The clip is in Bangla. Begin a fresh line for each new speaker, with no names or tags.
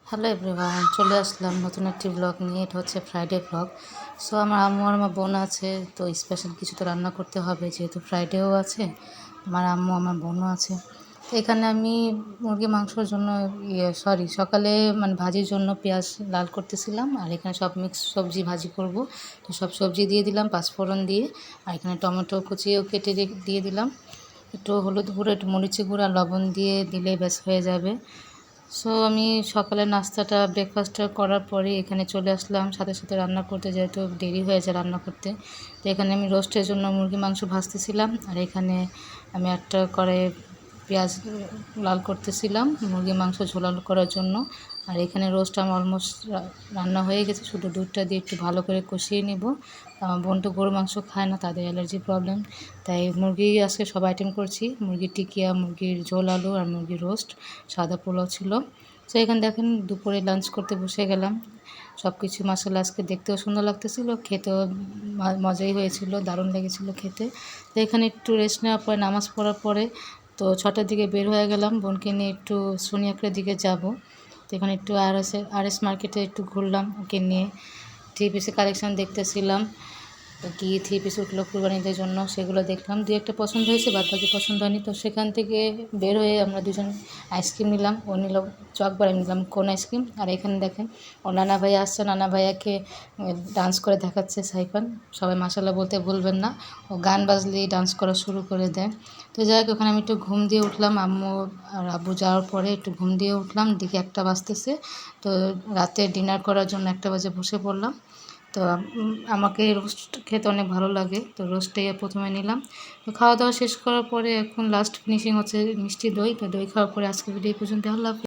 হ্যালো এভরিওয়ান, চলে আসলাম নতুন একটি ব্লগ নিয়ে। এটা হচ্ছে ফ্রাইডে ব্লগ। সো আমার আম্মু আর আমার বোন আছে, তো স্পেশাল কিছু তো রান্না করতে হবে, যেহেতু ফ্রাইডেও আছে। আমার আম্মু আমার বোনও আছে। তো এখানে আমি মুরগি মাংসর জন্য সকালে মানে ভাজির জন্য পেঁয়াজ লাল করতেছিলাম, আর এখানে সব মিক্স সবজি ভাজি করব। তো সব সবজি দিয়ে দিলাম পাঁচফোড়ন দিয়ে, আর এখানে টমেটো কুচিয়েও কেটে দিয়ে দিলাম। একটু হলুদ গুঁড়ো, একটু মরিচের গুঁড়ো আর লবণ দিয়ে দিলে ব্যাস হয়ে যাবে। সো আমি সকালের নাস্তাটা ব্রেকফাস্টটা করার পরে এখানে চলে আসলাম সাথে সাথে রান্না করতে, যেহেতু দেরি হয়ে যায় রান্না করতে। তো এখানে আমি রোস্টের জন্য মুরগি মাংস ভাজতেছিলাম, আর এখানে আমি একটা কড়াইয়ে পেঁয়াজ লাল করতেছিলাম মুরগি মাংস ঝোলাল করার জন্য। আর এখানে রোস্ট আমার অলমোস্ট রান্না হয়ে গেছে, শুধু দুধটা দিয়ে একটু ভালো করে কষিয়ে নিব। আমার বোন তো গরু মাংস খায় না, তাদের অ্যালার্জি প্রবলেম, তাই মুরগি আজকে সব আইটেম করছি। মুরগির টিকিয়া, মুরগির ঝোল আলু আর মুরগির রোস্ট, সাদা পোলাও ছিল। তো এখানে দেখেন দুপুরে লাঞ্চ করতে বসে গেলাম। সব কিছু মাসাল্লাহ আজকে দেখতেও সুন্দর লাগতেছিল, খেতেও মজাই হয়েছিল, দারুণ লেগেছিলো খেতে। তো এখানে একটু রেস্ট নেওয়ার পরে নামাজ পড়ার পরে তো 6টার দিকে বের হয়ে গেলাম বোনকে নিয়ে, একটু সোনিয়াকড়ার দিকে যাব। তো এখানে একটু আরএস মার্কেটে একটু ঘুরলাম ওকে নিয়ে। 3 পিসের কালেকশান দেখতেছিলাম, কি 3 পিস উঠলো কুরবানিদের জন্য, সেগুলো দেখলাম। দু একটা পছন্দ হয়েছে, বাদ বাকি পছন্দ হয়নি। তো সেখান থেকে বের হয়ে আমরা দুজন আইসক্রিম নিলাম। ও নিল চকবার, নিলাম কোন আইসক্রিম। আর এখানে দেখেন ও নানা ভাইয়া আসছে, নানা ভাইয়াকে ডান্স করে দেখাচ্ছে সাইফান। সবাই মাশাল্লাহ বলতে ভুলবেন না, ও গান বাজলেই ডান্স করা শুরু করে দেয়। তো যাই হোক, ওখানে আমি একটু ঘুম দিয়ে উঠলাম, আম্মু আর আব্বু যাওয়ার পরে একটু ঘুম দিয়ে উঠলাম, দিকে 1টা বাজতেছে। তো রাতে ডিনার করার জন্য 1টা বাজে বসে পড়লাম। তো আমাকে রোস্ট খেতে অনেক ভালো লাগে, তো রোস্টটাই প্রথমে নিলাম। তো খাওয়া দাওয়া শেষ করার পরে এখন লাস্ট ফিনিশিং হচ্ছে মিষ্টি দই। তো দই খাওয়ার পরে আজকের ভিডিও পর্যন্ত। আল্লাহ হাফেজ।